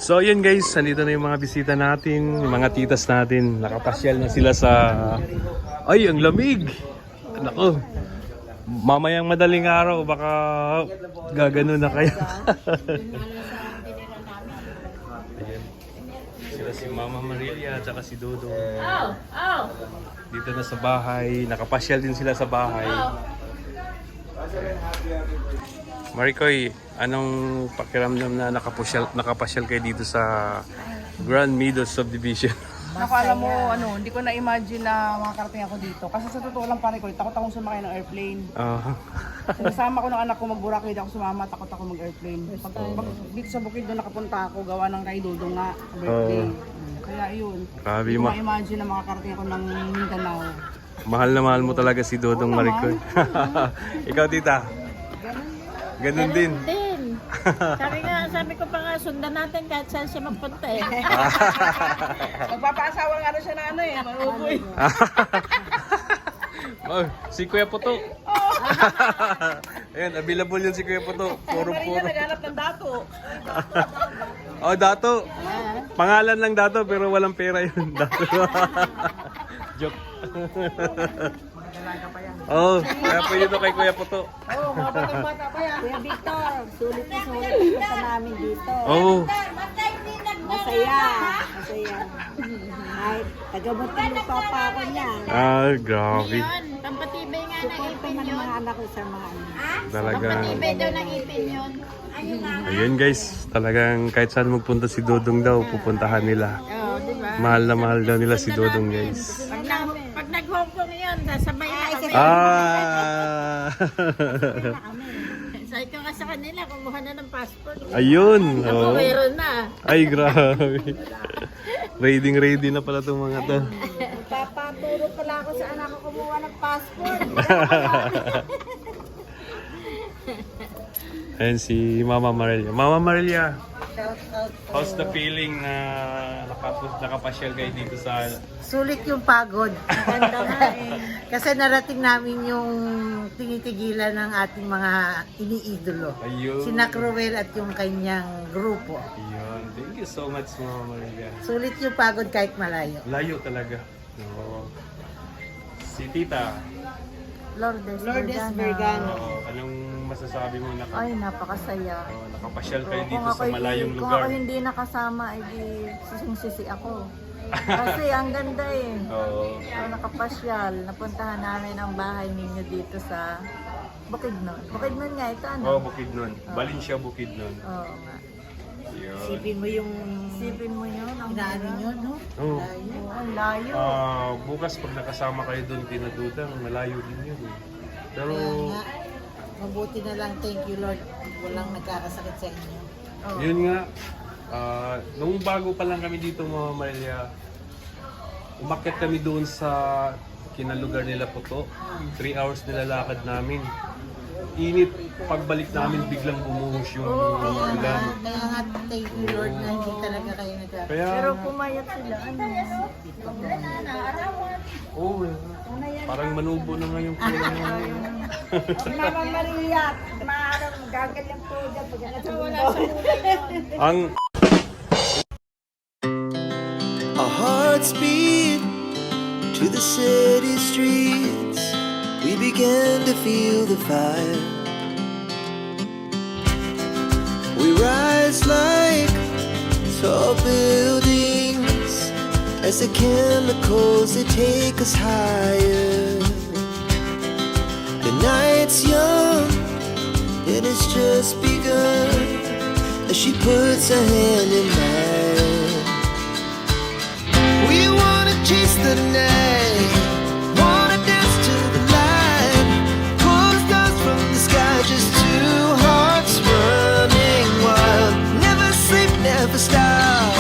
So yun guys, nandito na yung mga bisita natin, yung mga titas natin. Nakapasyal na sila sa... Ay, ang lamig! Nako, mamayang madaling araw, baka gagano na kayo. Ayan. Sila si Mama Marilia at saka si Dodo. Dito na sa bahay, nakapasyal din sila sa bahay. Maricoy, anong pakiramdam na nakapasyal kayo dito sa Grand Meadows Subdivision? Naku, alam mo, hindi ko na-imagine na makakarating ako dito. Kasi sa totoo lang, pare ko, takot akong sumakay ng airplane. Sinasama ko ng anak ko mag-Boracay, ako sumama, takot ako mag-airplane. Pag dito sa bukid doon nakapunta ako, gawa ng kay Dodo nga, birthday. Kaya yun, hindi ko ma-imagine na makakarating ako ng Mindanao. Mahal na mahal mo talaga si Dodong Maricoy. Ikaw, tita? Ganun din. Sabi ko pa nga, sundan natin kahit saan siya magpunta eh. Magpapaasawa nga siya na maluboy. Oh, si Kuya Puto. Ayan, available yun si Kuya Puto. Puro-puro. Naghanap ng dato. Oh, dato. Pangalan lang dato pero walang pera yun. Dato. Joke. Oh, kaya po yun kay Kuya Puto. Oo, mga bata pa yan. Kuya Victor, sulit na sa namin dito. Oh. Masaya. Ay, tagamot ng papa ako niya. Ah, grabe. Pampatibay nga ng ipin yun. Mga anak ko sa mga Talaga. Pampatibay daw ng ipin yun. Ayun guys, talagang kahit saan magpunta si Dodong daw, pupuntahan nila. Oo, di ba? Mahal na mahal daw nila si Dodong guys. Pag nag-Hong Kong yun, sabay na kami. So, ikaw nga sa kanila, kumuha na ng passport. Ayun. Ako, mayroon na. Ay, grabe. Ready na pala itong mga to. Papaturo pala ako sa anak ko kumuha ng passport. Ayan si Mama Marilia. Mama Marilia, how's the feeling na nakapasyal kayo dito sa... Sulit yung pagod. Maganda nga eh. Kasi narating namin yung tinitigilan ng ating mga iniidolo. Ayun. Sina Cruel at yung kanyang grupo. Ayun. Thank you so much, Mama Marilia. Sulit yung pagod kahit malayo. Layo talaga. Oo. Si Tita, Lourdes Vergana. anong masasabi mo na Ay, napakasaya. nakapasyal kayo dito Kung sa malayong kung lugar? ako hindi nakasama, edi sising-sisi ako. Kasi ang ganda eh. Oo. So, nakapasyal. Napuntahan namin ang bahay ninyo dito sa Bukidnon. Bukidnon nga ito, ano? Oh, Bukidnon. Valencia, Bukidnon. Oo nga. Yun. Sipin mo yung... Sipin mo yun. Ang inaano nyo, no? Oh. Layo. Ang layo. Bukas pag nakasama kayo doon, pinadudang, malayo din yun. Pero, Kaya nga, mabuti na lang, thank you Lord. Walang nagkakasakit sa inyo. yun nga, nung bago pa lang kami dito, Mama Marilia, umakyat kami doon sa kinalugar nila Puto. 3 hours nilalakad namin. Init, pagbalik namin biglang bumuhos yung ulan. Kaya nga, thank you Lord na hindi talaga kayo nagkakasakit. Kaya, Pero pumayat sila, ano? oh, parang manubo na nga yung kulang. Mama Maria, maaaring gagalang po dyan pag wala sa Ang Our hearts beat to the city streets. We began to feel the fire. We rise like tall buildings as the chemicals they take us higher. The night's young and it's just begun as she puts her hand in mine. We wanna chase the night, wanna dance to the light, pull the stars from the sky, just two hearts running wild. Never sleep, never stop,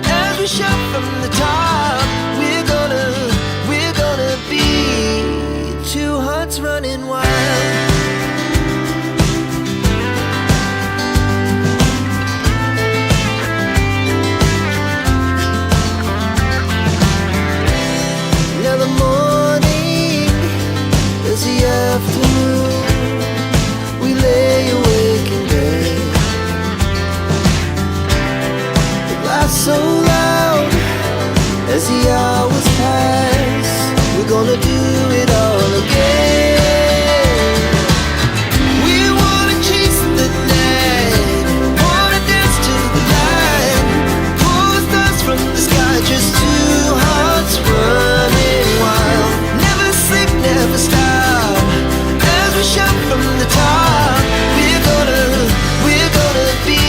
as we shout from the top. We're gonna be two hearts running wild. Now the morning is the afternoon. We lay awake in bed. laugh so loud as the hours pass. We're gonna do it all again. We wanna chase the night, wanna dance to the light, pull the stars from the sky, just two hearts running wild. Never sleep, never stop, as we shout from the top. We're gonna be.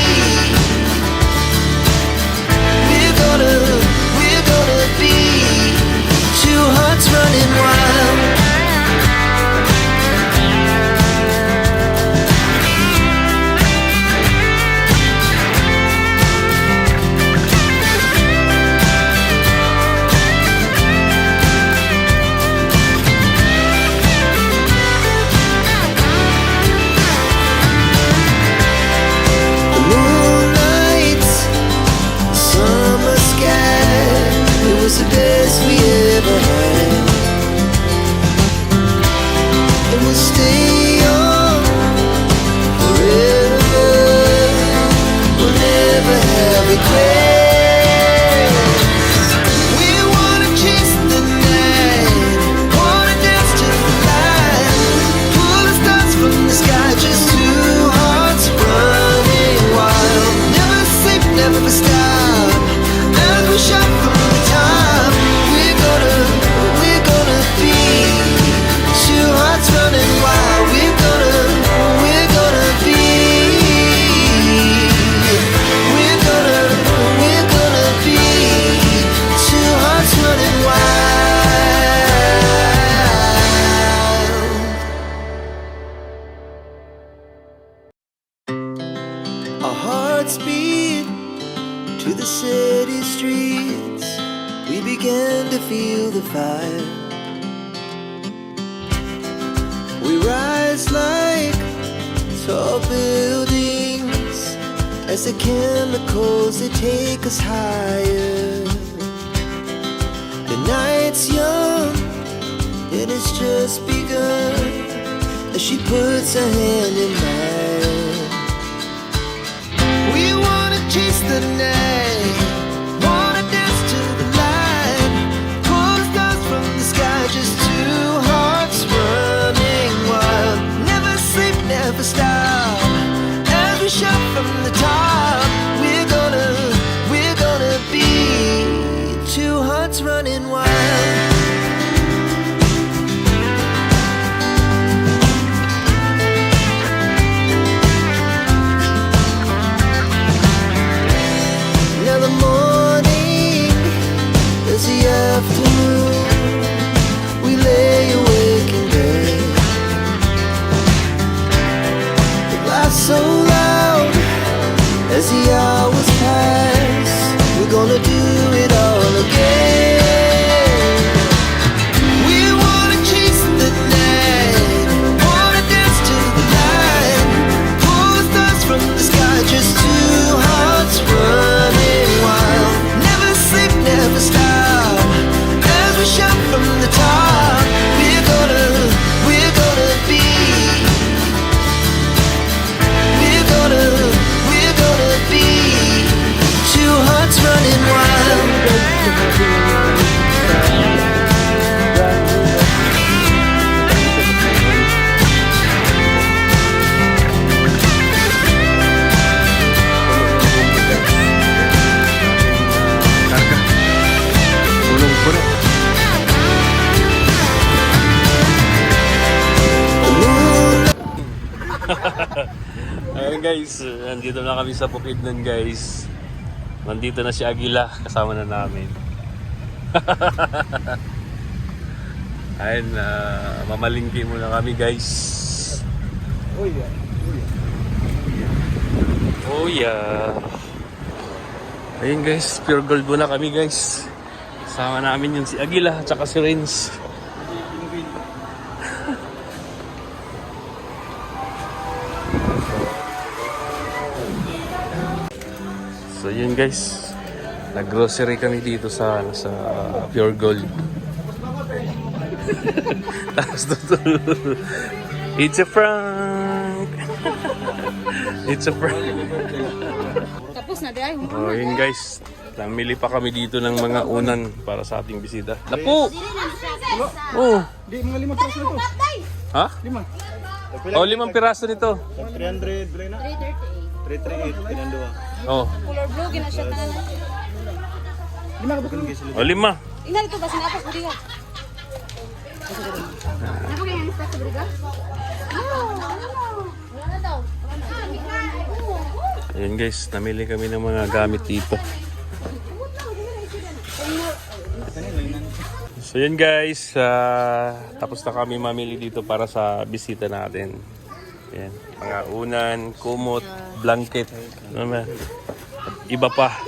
We're gonna be two hearts running wild. The moonlight, summer sky, it was the best we ever had. And we'll stay young forever. We'll never have regrets. We wanna chase the night, wanna dance to the light, pull the stars from the sky, just two hearts running wild. Never sleep, never stop, as we shout from the top. We're gonna be two hearts running wild. We're gonna be. We're gonna be two hearts running wild. Our hearts beat to the city streets. We began to feel the fire. We rise like tall buildings as the chemicals, they take us higher. The night's young and it's just begun as she puts her hand in mine. We wanna chase the night, wanna dance to the light, pull the stars from the sky, just two hearts running wild. Never sleep, never stop, as we shout from the top. We're gonna be two hearts running wild. Now the morning is the afternoon. We lay awake in bed. We laugh so loud as the hours pass. We're gonna do it all again. We wanna chase the night, wanna dance to the light, pull the stars from the sky, just two hearts running wild. Never sleep, never stop, as we shout from the top. We're gonna be. We're gonna be two hearts running wild. Punong-puno. Ayun guys, nandito na kami sa Bukidnon guys. Nandito na si Aguila, kasama na namin. Ayun, mamalingki muna kami guys. Oh yeah. Ayun guys, pure gold muna kami guys. Kasama namin yung si Aguila at saka si Renz. So yun guys, nag-grocery kami dito sa Pure Gold. Tapos it's a prank! It's a prank! Tapos na, di ay. Oh, yun guys, namili pa kami dito ng mga unan para sa ating bisita. Napo! Oh. Di, mga 5 piraso nito. Ha? 5. Oh, 5 piraso nito. 300, bilay na? 338, pinanduwa. Oh. Color blue, ginasya na. Oh, 5. Ina dito ba sinapas ko diga? Napagay ang sa briga? Wala na daw. Ayun guys, namili kami ng mga gamit dito. So yun guys, tapos na kami mamili dito para sa bisita natin. Yan, mga unan, kumot, blanket, ano ba? Iba pa.